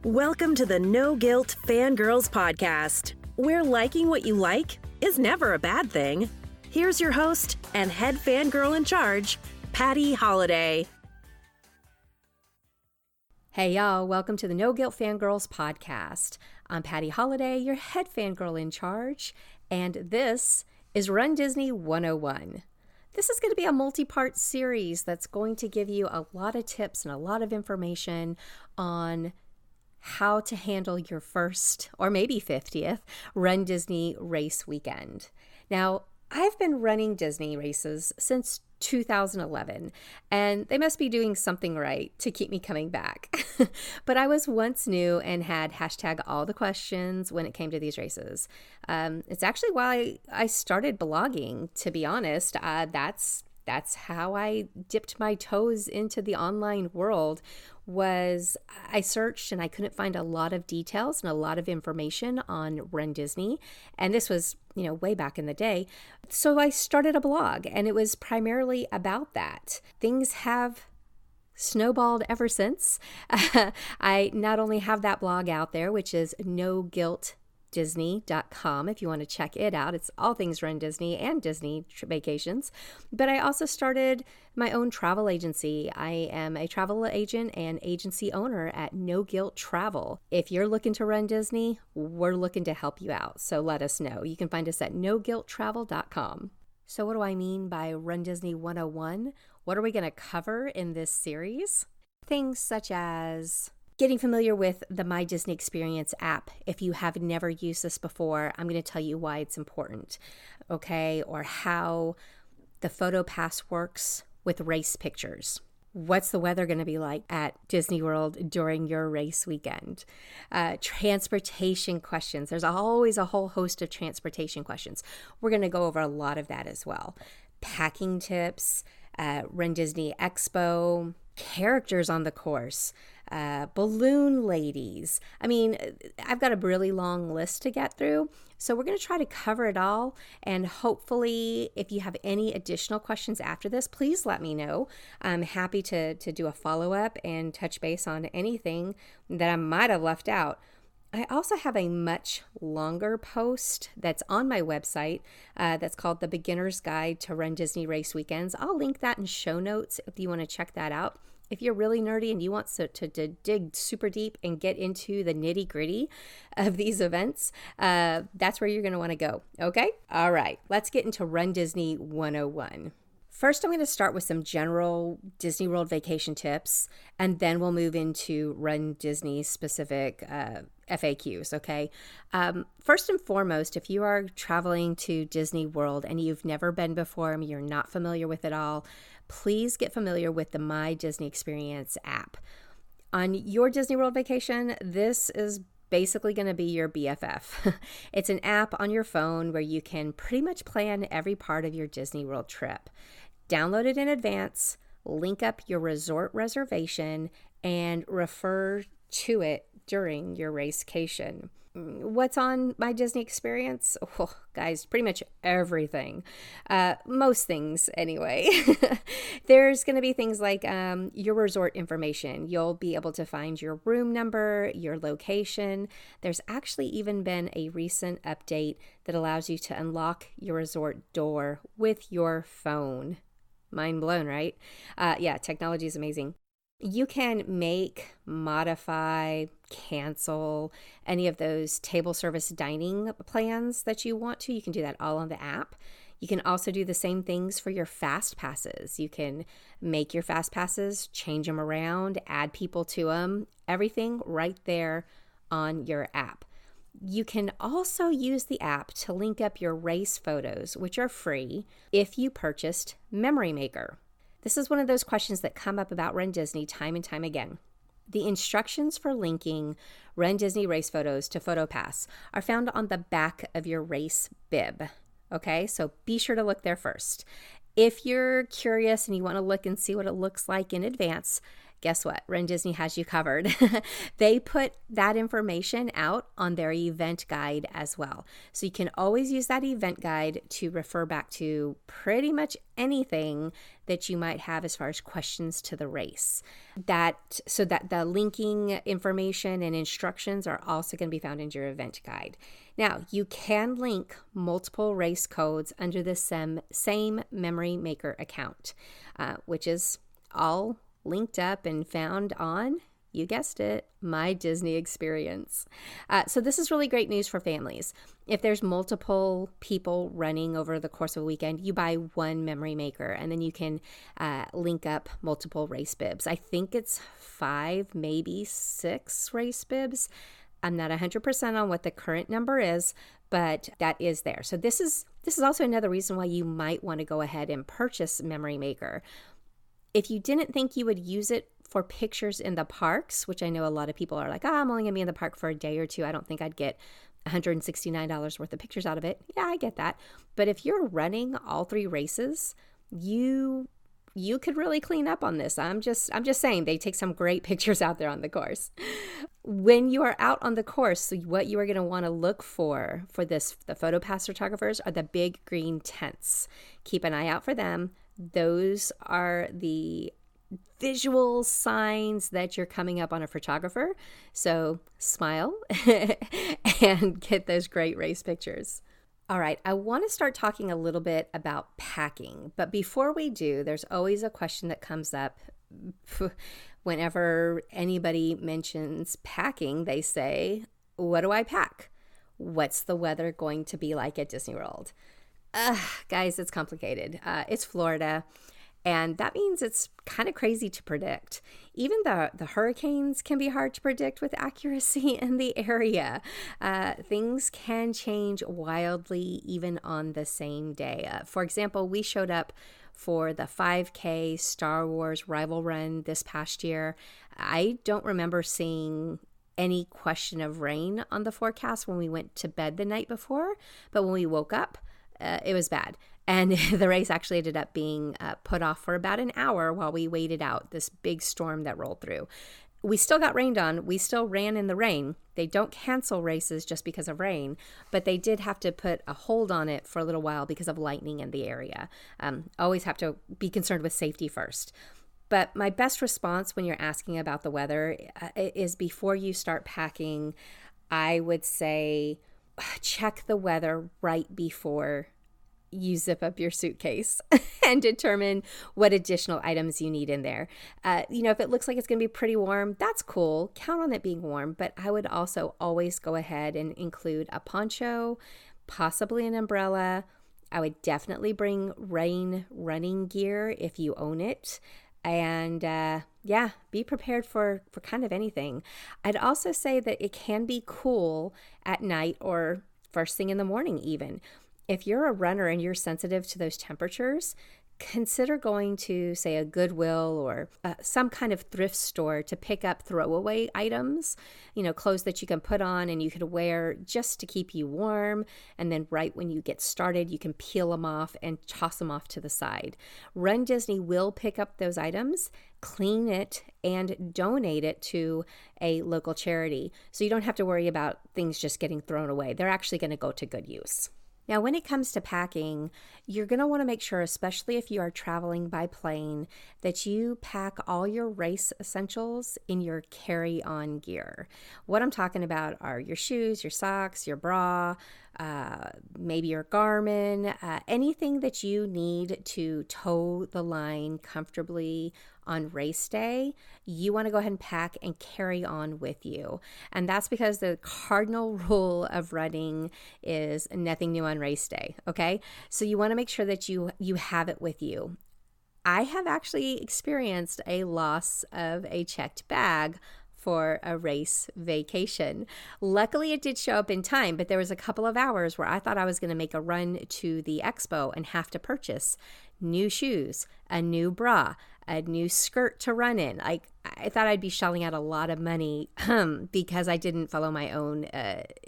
Welcome to the No Guilt Fangirls Podcast, where liking what you like is never a bad thing. Here's your host and head fangirl in charge, Patty Holiday. Hey y'all, welcome to the No Guilt Fangirls Podcast. I'm Patty Holiday, your head fangirl in charge, and this is Run Disney 101. This is going to be a multi-part series that's going to give you a lot of tips and a lot of information on how to handle your first or maybe 50th Run Disney race weekend. Now, I've been running Disney races since 2011, and they must be doing something right to keep me coming back. But I was once new and had hashtag all the questions when it came to these races. It's actually why I started blogging, to be honest. That's how I dipped my toes into the online world. Was I searched and I couldn't find a lot of details and a lot of information on Run Disney. And this was, way back in the day. So I started a blog, and it was primarily about that. Things have snowballed ever since. I not only have that blog out there, which is noguiltdisney.com if you want to check it out. It's all things Run Disney and Disney vacations. But I also started my own travel agency. I am a travel agent and agency owner at No Guilt Travel. If you're looking to run Disney, we're looking to help you out. So let us know. You can find us at noguilttravel.com. So what do I mean by Run Disney 101? What are we going to cover in this series? Things such as getting familiar with the My Disney Experience app. If you have never used this before, I'm going to tell you why it's important, okay? Or how the PhotoPass works with race pictures. What's the weather going to be like at Disney World during your race weekend? Transportation questions. There's always a whole host of transportation questions. We're going to go over a lot of that as well. Packing tips, Run Disney Expo, characters on the course, balloon ladies. I mean, I've got a really long list to get through, so we're going to try to cover it all. And hopefully, if you have any additional questions after this, please let me know. I'm happy to do a follow-up and touch base on anything that I might have left out. I also have a much longer post that's on my website that's called The Beginner's Guide to Run Disney Race Weekends. I'll link that in show notes if you want to check that out. If you're really nerdy and you want to dig super deep and get into the nitty gritty of these events, that's where you're going to want to go. Okay? All right. Let's get into Run Disney 101. First, I'm going to start with some general Disney World vacation tips, and then we'll move into Run Disney specific FAQs, okay? First and foremost, if you are traveling to Disney World and you've never been before and you're not familiar with it all, please get familiar with the My Disney Experience app. On your Disney World vacation, this is basically going to be your BFF. It's an app on your phone where you can pretty much plan every part of your Disney World trip. Download it in advance, link up your resort reservation, and refer to it during your racecation. What's on My Disney Experience? Oh, guys, pretty much everything. Most things, anyway. There's going to be things like your resort information. You'll be able to find your room number, your location. There's actually even been a recent update that allows you to unlock your resort door with your phone. Mind blown, right? Yeah, technology is amazing. You can make, modify, cancel any of those table service dining plans that you want to. You can do that all on the app. You can also do the same things for your fast passes. You can make your fast passes, change them around, add people to them, everything right there on your app. You can also use the app to link up your race photos, which are free, if you purchased Memory Maker. This is one of those questions that come up about Run Disney time and time again. The instructions for linking Run Disney race photos to PhotoPass are found on the back of your race bib. Okay, so be sure to look there first. If you're curious and you want to look and see what it looks like in advance, guess what? runDisney has you covered. They put that information out on their event guide as well. So you can always use that event guide to refer back to pretty much anything that you might have as far as questions to the race. So that the linking information and instructions are also going to be found in your event guide. Now, you can link multiple race codes under the same Memory Maker account, which is all linked up and found on, you guessed it, My Disney Experience. So this is really great news for families. If there's multiple people running over the course of a weekend, you buy one Memory Maker and then you can link up multiple race bibs. I think it's 5, maybe 6 race bibs. I'm not 100% on what the current number is, but that is there. So this is also another reason why you might want to go ahead and purchase Memory Maker. If you didn't think you would use it for pictures in the parks, which I know a lot of people are like, I'm only going to be in the park for a day or two. I don't think I'd get $169 worth of pictures out of it. Yeah, I get that. But if you're running all 3 races, you could really clean up on this. I'm just saying they take some great pictures out there on the course. When you are out on the course, what you are going to want to look for this, the PhotoPass photographers, are the big green tents. Keep an eye out for them. Those are the visual signs that you're coming up on a photographer. So smile and get those great race pictures. All right, I want to start talking a little bit about packing. But before we do, there's always a question that comes up whenever anybody mentions packing. They say, what do I pack? What's the weather going to be like at Disney World? Guys, it's complicated. It's Florida, and that means it's kind of crazy to predict. Even the hurricanes can be hard to predict with accuracy in the area. Things can change wildly even on the same day. For example, we showed up for the 5K Star Wars Rival Run this past year. I don't remember seeing any question of rain on the forecast when we went to bed the night before, but when we woke up, it was bad. And the race actually ended up being put off for about an hour while we waited out this big storm that rolled through. We still got rained on. We still ran in the rain. They don't cancel races just because of rain, but they did have to put a hold on it for a little while because of lightning in the area. Always have to be concerned with safety first. But my best response when you're asking about the weather is before you start packing, I would say check the weather right before you zip up your suitcase and determine what additional items you need in there. If it looks like it's going to be pretty warm, that's cool. Count on it being warm, but I would also always go ahead and include a poncho, possibly an umbrella. I would definitely bring rain running gear if you own it. And be prepared for kind of anything. I'd also say that it can be cool at night or first thing in the morning even. If you're a runner and you're sensitive to those temperatures, consider going to, say, a Goodwill or some kind of thrift store to pick up throwaway items, clothes that you can put on and you could wear just to keep you warm. And then right when you get started, you can peel them off and toss them off to the side. runDisney will pick up those items, clean it, and donate it to a local charity. So you don't have to worry about things just getting thrown away. They're actually going to go to good use. Now, when it comes to packing, you're going to want to make sure, especially if you are traveling by plane, that you pack all your race essentials in your carry-on gear. What I'm talking about are your shoes, your socks, your bra, maybe your Garmin, anything that you need to toe the line comfortably on race day, you want to go ahead and pack and carry on with you. And that's because the cardinal rule of running is nothing new on race day, okay? So you want to make sure that you have it with you. I have actually experienced a loss of a checked bag for a race vacation. Luckily, it did show up in time, but there was a couple of hours where I thought I was going to make a run to the expo and have to purchase new shoes, a new bra, a new skirt to run in. I thought I'd be shelling out a lot of money because I didn't follow my own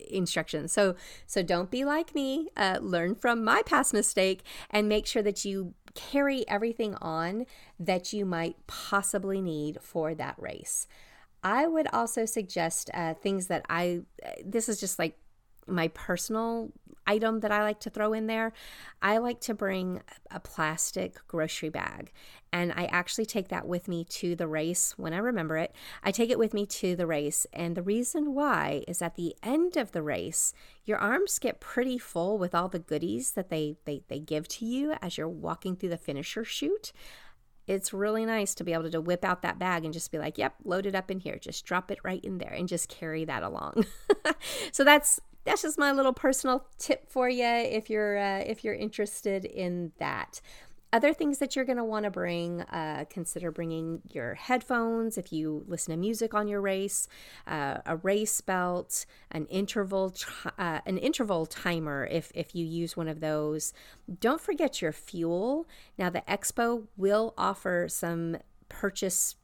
instructions. So don't be like me. Learn from my past mistake and make sure that you carry everything on that you might possibly need for that race. I would also suggest things that this is just like my personal item that I like to throw in there. I like to bring a plastic grocery bag, and I actually take that with me to the race when I remember it. I take it with me to the race, and the reason why is at the end of the race, your arms get pretty full with all the goodies that they give to you as you're walking through the finisher chute. It's really nice to be able to whip out that bag and just be like, yep, load it up in here. Just drop it right in there and just carry that along. So that's just my little personal tip for you if you're interested in that. Other things that you're going to want to bring, consider bringing your headphones if you listen to music on your race, a race belt, an interval timer if you use one of those. Don't forget your fuel. Now, the Expo will offer some purchase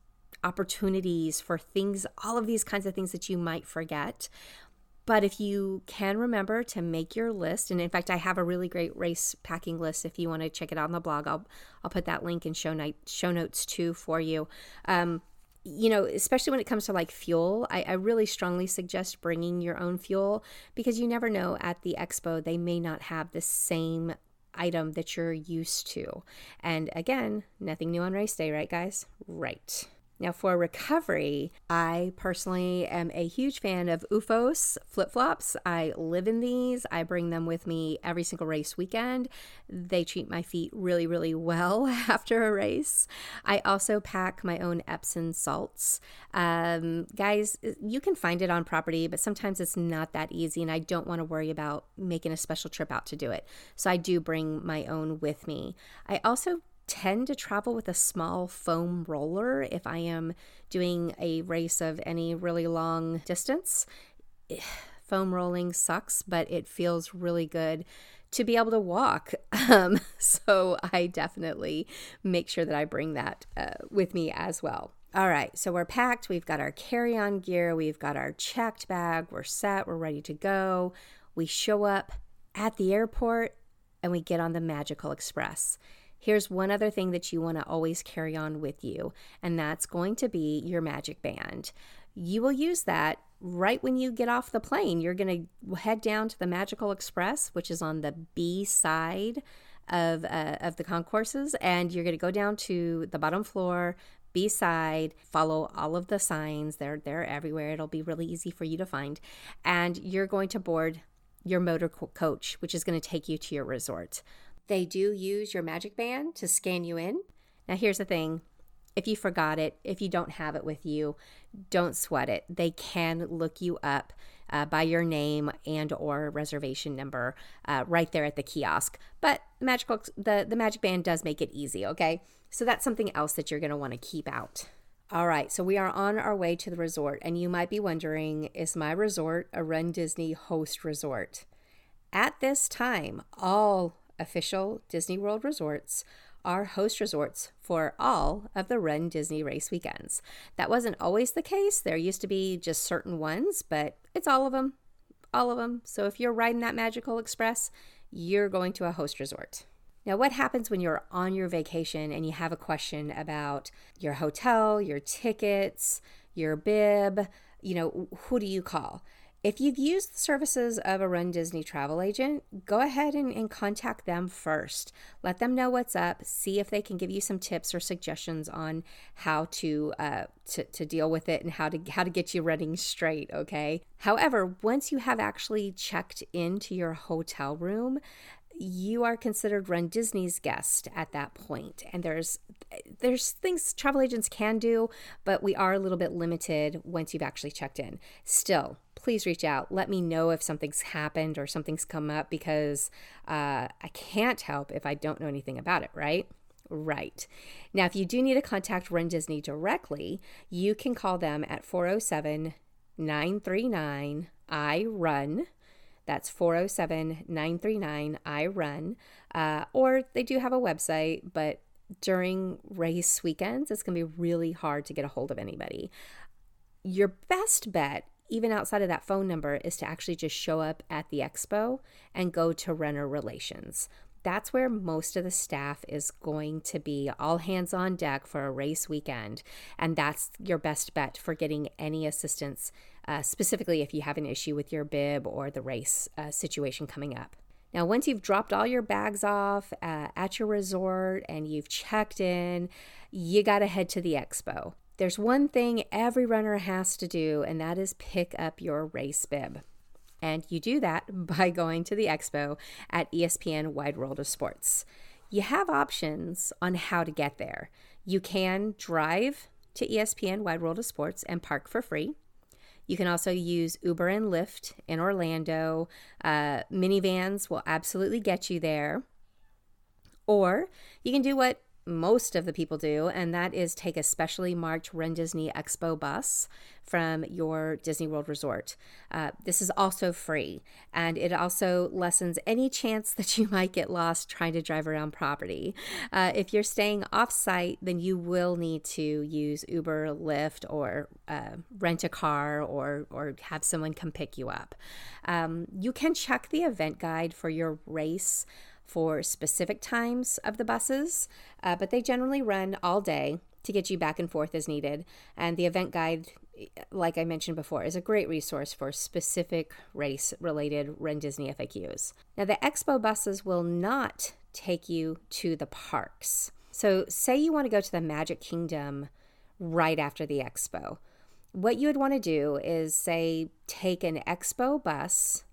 opportunities for things, all of these kinds of things that you might forget. But if you can remember to make your list, and in fact, I have a really great race packing list. If you want to check it out on the blog, I'll put that link in show notes too for you. Especially when it comes to like fuel, I really strongly suggest bringing your own fuel, because you never know, at the Expo, they may not have the same item that you're used to. And again, nothing new on race day, right, guys? Right. Now, for recovery, I personally am a huge fan of OOFOS flip-flops. I live in these. I bring them with me every single race weekend. They treat my feet really, really well after a race. I also pack my own Epsom salts. Guys, you can find it on property, but sometimes it's not that easy, and I don't want to worry about making a special trip out to do it. So I do bring my own with me. I also tend to travel with a small foam roller if I am doing a race of any really long distance. Foam rolling sucks, but it feels really good to be able to walk. So I definitely make sure that I bring that with me as well. All right, so we're packed. We've got our carry-on gear. We've got our checked bag. We're set. We're ready to go. We show up at the airport and we get on the Magical Express. Here's one other thing that you want to always carry on with you, and that's going to be your magic band. You will use that right when you get off the plane. You're going to head down to the Magical Express, which is on the B side of the concourses, and you're going to go down to the bottom floor, B side, follow all of the signs. They're everywhere. It'll be really easy for you to find, and you're going to board your motor coach, which is going to take you to your resort. They do use your magic band to scan you in. Now, here's the thing. If you forgot it, if you don't have it with you, don't sweat it. They can look you up by your name and or reservation number right there at the kiosk. But the magic band does make it easy, okay? So that's something else that you're going to want to keep out. All right, so we are on our way to the resort, and you might be wondering, is my resort a runDisney host resort? At this time, all official Disney World resorts are host resorts for all of the runDisney race weekends. That wasn't always the case. There used to be just certain ones, but it's all of them. All of them. So if you're riding that Magical Express, you're going to a host resort. Now, what happens when you're on your vacation and you have a question about your hotel, your tickets, your bib? Who do you call? If you've used the services of a runDisney travel agent, go ahead and contact them first. Let them know what's up. See if they can give you some tips or suggestions on how to deal with it and how to get you running straight, okay? However, once you have actually checked into your hotel room, you are considered runDisney's guest at that point. And there's things travel agents can do, but we are a little bit limited once you've actually checked in. Still, please reach out. Let me know if something's happened or something's come up, because I can't help if I don't know anything about it, right? Right. Now, if you do need to contact runDisney directly, you can call them at 407-939-I-RUN. That's 407-939-I-RUN. Or they do have a website, but during race weekends, it's going to be really hard to get a hold of anybody. Your best bet, even outside of that phone number, is to actually just show up at the Expo and go to runner relations. That's where most of the staff is going to be, all hands on deck for a race weekend. And that's your best bet for getting any assistance, specifically if you have an issue with your bib or the race situation coming up. Now, once you've dropped all your bags off at your resort and you've checked in, you got to head to the expo. There's one thing every runner has to do, and that is pick up your race bib. And you do that by going to the expo at ESPN Wide World of Sports. You have options on how to get there. You can drive to ESPN Wide World of Sports and park for free. You can also use Uber and Lyft in Orlando. Minivans will absolutely get you there. Or you can do what most of the people do, and that is take a specially marked runDisney Expo bus from your Disney World resort. This is also free, and it also lessens any chance that you might get lost trying to drive around property. If you're staying off-site, then you will need to use Uber, Lyft, or rent a car or have someone come pick you up. You can check the event guide for your race for specific times of the buses, but they generally run all day to get you back and forth as needed. And the event guide, like I mentioned before, is a great resource for specific race-related runDisney FAQs. Now, the Expo buses will not take you to the parks. So say you want to go to the Magic Kingdom right after the Expo. What you would want to do is, say, take an Expo bus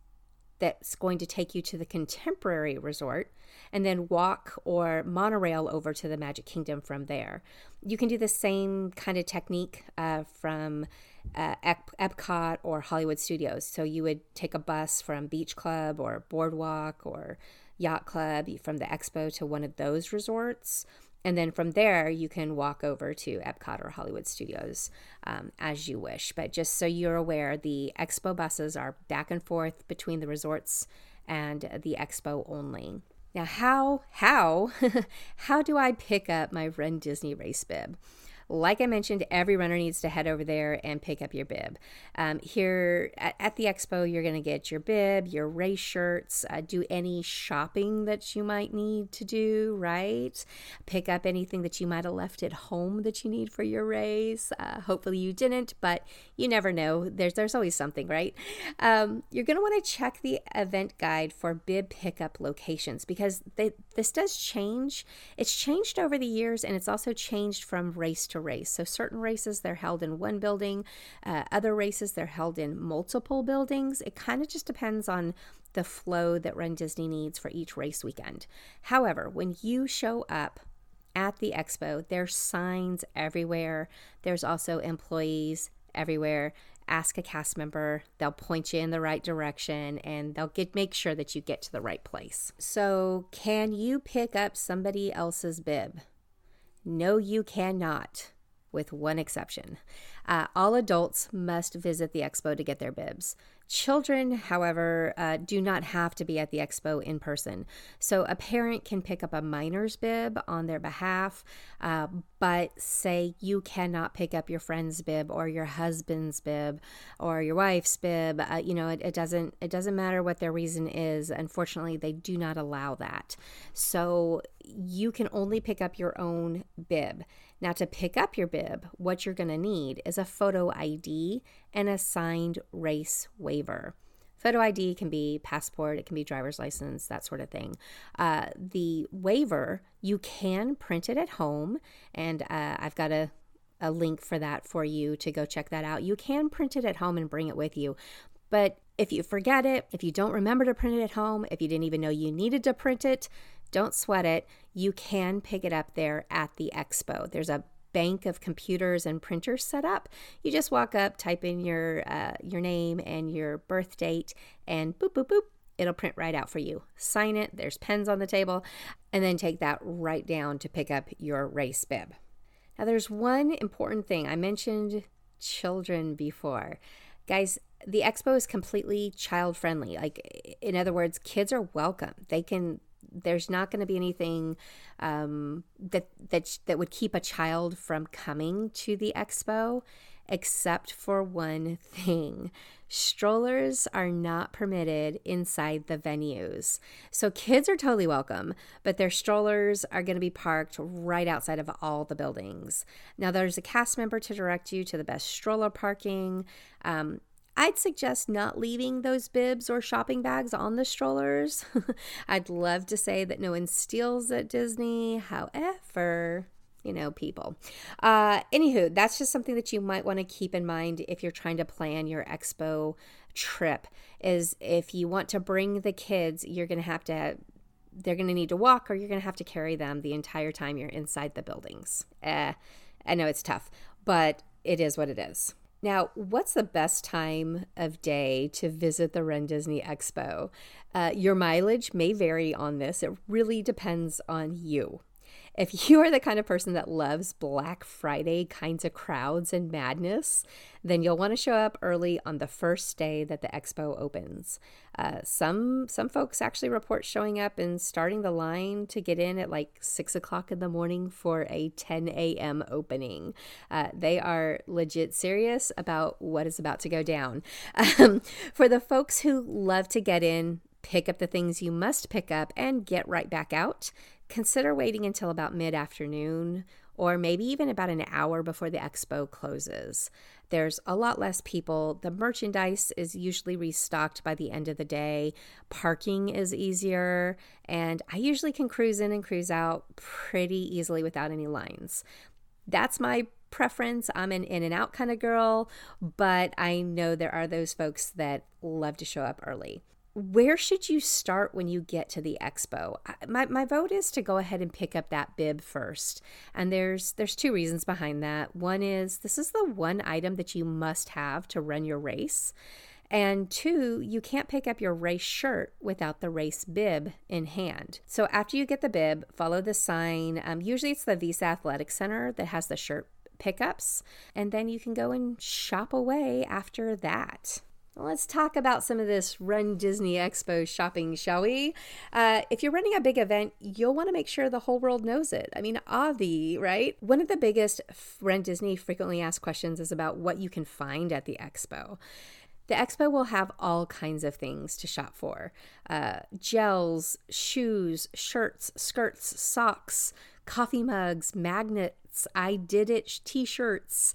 that's going to take you to the Contemporary Resort and then walk or monorail over to the Magic Kingdom from there. You can do the same kind of technique from Epcot or Hollywood Studios. So you would take a bus from Beach Club or Boardwalk or Yacht Club from the Expo to one of those resorts. And then from there, you can walk over to Epcot or Hollywood Studios as you wish. But just so you're aware, the Expo buses are back and forth between the resorts and the Expo only. Now, how do I pick up my runDisney race bib? Like I mentioned, every runner needs to head over there and pick up your bib. Here at the Expo, you're going to get your bib, your race shirts, do any shopping that you might need to do, right? Pick up anything that you might have left at home that you need for your race. Hopefully you didn't, but you never know. There's always something, right? You're going to want to check the event guide for bib pickup locations because this does change. It's changed over the years, and it's also changed from race to race. So certain races, they're held in one building. Other races, they're held in multiple buildings. It kind of just depends on the flow that runDisney needs for each race weekend. However, when you show up at the Expo, there's signs everywhere. There's also employees everywhere. Ask a cast member. They'll point you in the right direction, and they'll make sure that you get to the right place. So can you pick up somebody else's bib? No, you cannot, with one exception. All adults must visit the Expo to get their bibs. Children, however, do not have to be at the Expo in person. So a parent can pick up a minor's bib on their behalf, but say you cannot pick up your friend's bib or your husband's bib or your wife's bib. It doesn't matter what their reason is. Unfortunately, they do not allow that. So you can only pick up your own bib. Now, to pick up your bib, what you're going to need is a photo ID and a signed race waiver. Photo ID can be passport, it can be driver's license, that sort of thing. The waiver, you can print it at home, and I've got a link for that for you to go check that out. You can print it at home and bring it with you. But if you forget it, if you don't remember to print it at home, if you didn't even know you needed to print it, don't sweat it. You can pick it up there at the Expo. There's a bank of computers and printers set up. You just walk up, type in your name and your birth date, and boop, boop, boop, it'll print right out for you. Sign it. There's pens on the table, and then take that right down to pick up your race bib. Now, there's one important thing. I mentioned children before. Guys, the Expo is completely child-friendly. Like, in other words, kids are welcome. There's not going to be anything that would keep a child from coming to the Expo. except for one thing. Strollers are not permitted inside the venues. So kids are totally welcome, but their strollers are going to be parked right outside of all the buildings. Now, there's a cast member to direct you to the best stroller parking. I'd suggest not leaving those bibs or shopping bags on the strollers. I'd love to say that no one steals at Disney. However, people. Anywho, that's just something that you might want to keep in mind if you're trying to plan your expo trip, is if you want to bring the kids, they're going to need to walk, or you're going to have to carry them the entire time you're inside the buildings. I know it's tough, but it is what it is. Now, what's the best time of day to visit the runDisney Expo? Your mileage may vary on this. It really depends on you. If you are the kind of person that loves Black Friday kinds of crowds and madness, then you'll want to show up early on the first day that the expo opens. Some folks actually report showing up and starting the line to get in at like 6 o'clock in the morning for a 10 a.m. opening. They are legit serious about what is about to go down. For the folks who love to get in, pick up the things you must pick up, and get right back out, consider waiting until about mid-afternoon, or maybe even about an hour before the expo closes. There's a lot less people. The merchandise is usually restocked by the end of the day. Parking is easier, and I usually can cruise in and cruise out pretty easily without any lines. That's my preference. I'm an in and out kind of girl, but I know there are those folks that love to show up early. Where should you start when you get to the expo? My vote is to go ahead and pick up that bib first. And there's two reasons behind that. One is this is the one item that you must have to run your race. And two, you can't pick up your race shirt without the race bib in hand. So after you get the bib, follow the sign. Usually it's the Visa Athletic Center that has the shirt pickups. And then you can go and shop away after that. Let's talk about some of this runDisney Expo shopping, shall we? If you're running a big event, you'll want to make sure the whole world knows it. I mean, Avi, right? One of the biggest runDisney frequently asked questions is about what you can find at the expo. The expo will have all kinds of things to shop for. Gels, shoes, shirts, skirts, socks, coffee mugs, magnets, I Did It t-shirts,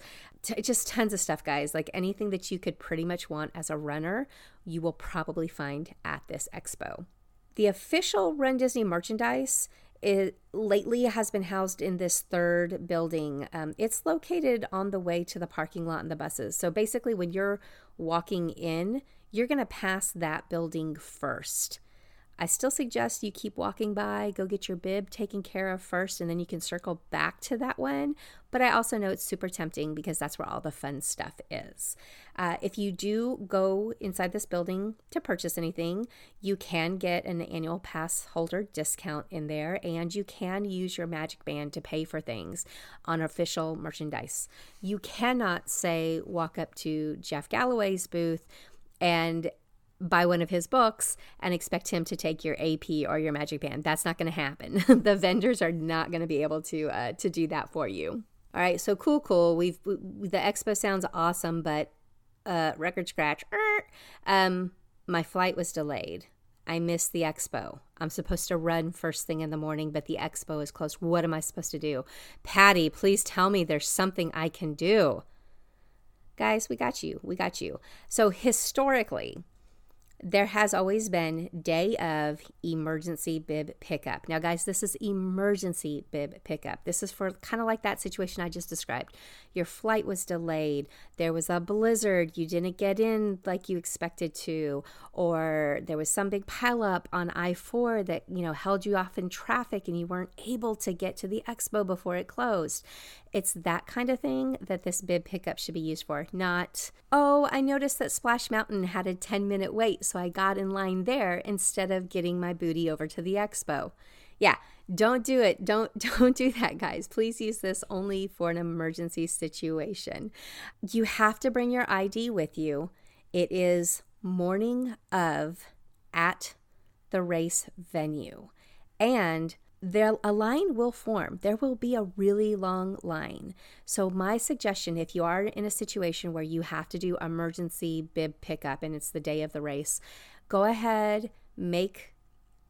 just tons of stuff, guys. Like anything that you could pretty much want as a runner, you will probably find at this expo. The official runDisney merchandise lately has been housed in this third building. It's located on the way to the parking lot and the buses. So basically when you're walking in, you're going to pass that building first. I still suggest you keep walking by, go get your bib taken care of first, and then you can circle back to that one. But I also know it's super tempting because that's where all the fun stuff is. If you do go inside this building to purchase anything, you can get an annual pass holder discount in there, and you can use your Magic Band to pay for things on official merchandise. You cannot, say, walk up to Jeff Galloway's booth and buy one of his books and expect him to take your AP or your Magic Band. That's not going to happen. The vendors are not going to be able to do that for you. All right, so cool. The expo sounds awesome, but record scratch. My flight was delayed. I missed the expo. I'm supposed to run first thing in the morning, but the expo is closed. What am I supposed to do? Patty, please tell me there's something I can do. Guys, we got you. So historically, there has always been day of emergency bib pickup. Now, guys, this is emergency bib pickup. This is for kind of like that situation I just described. Your flight was delayed. There was a blizzard. You didn't get in like you expected to, or there was some big pileup on I-4 that, held you off in traffic and you weren't able to get to the expo before it closed. It's that kind of thing that this bib pickup should be used for, not, oh, I noticed that Splash Mountain had a 10-minute wait, so I got in line there instead of getting my booty over to the expo. Yeah, don't do it. Don't do that, guys. Please use this only for an emergency situation. You have to bring your ID with you. It is morning of at the race venue. And a line will form. There will be a really long line. So my suggestion, if you are in a situation where you have to do emergency bib pickup and it's the day of the race, go ahead, make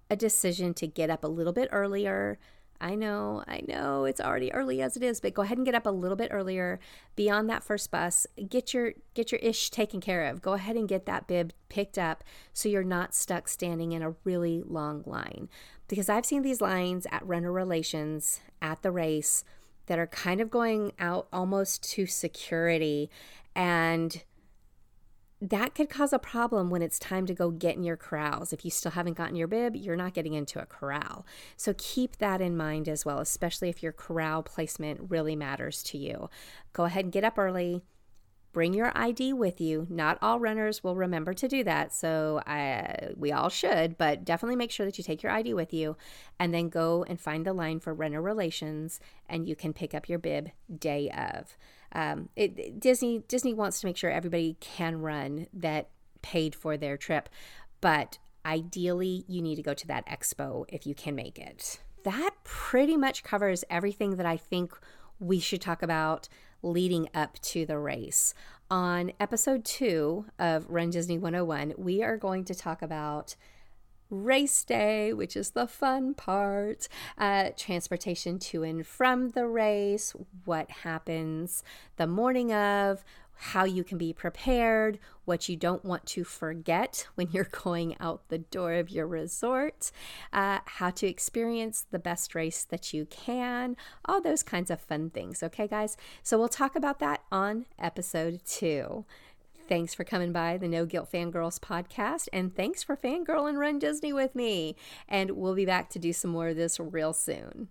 a decision to get up a little bit earlier. I know, it's already early as it is, but go ahead and get up a little bit earlier, be on that first bus, get your ish taken care of. Go ahead and get that bib picked up so you're not stuck standing in a really long line. Because I've seen these lines at runner relations at the race that are kind of going out almost to security, and that could cause a problem when it's time to go get in your corrals. If you still haven't gotten your bib, you're not getting into a corral. So keep that in mind as well, especially if your corral placement really matters to you. Go ahead and get up early. Bring your ID with you. Not all runners will remember to do that, so we all should, but definitely make sure that you take your ID with you, and then go and find the line for runner relations, and you can pick up your bib day of. Disney wants to make sure everybody can run that paid for their trip, but ideally you need to go to that expo if you can make it. That pretty much covers everything that I think we should talk about leading up to the race. On episode 2 of Run Disney 101, we are going to talk about race day, which is the fun part, transportation to and from the race, what happens the morning of, how you can be prepared, what you don't want to forget when you're going out the door of your resort, how to experience the best race that you can, all those kinds of fun things. Okay, guys? So we'll talk about that on episode 2. Thanks for coming by the No Guilt Fangirls podcast, and thanks for fangirling Run Disney with me. And we'll be back to do some more of this real soon.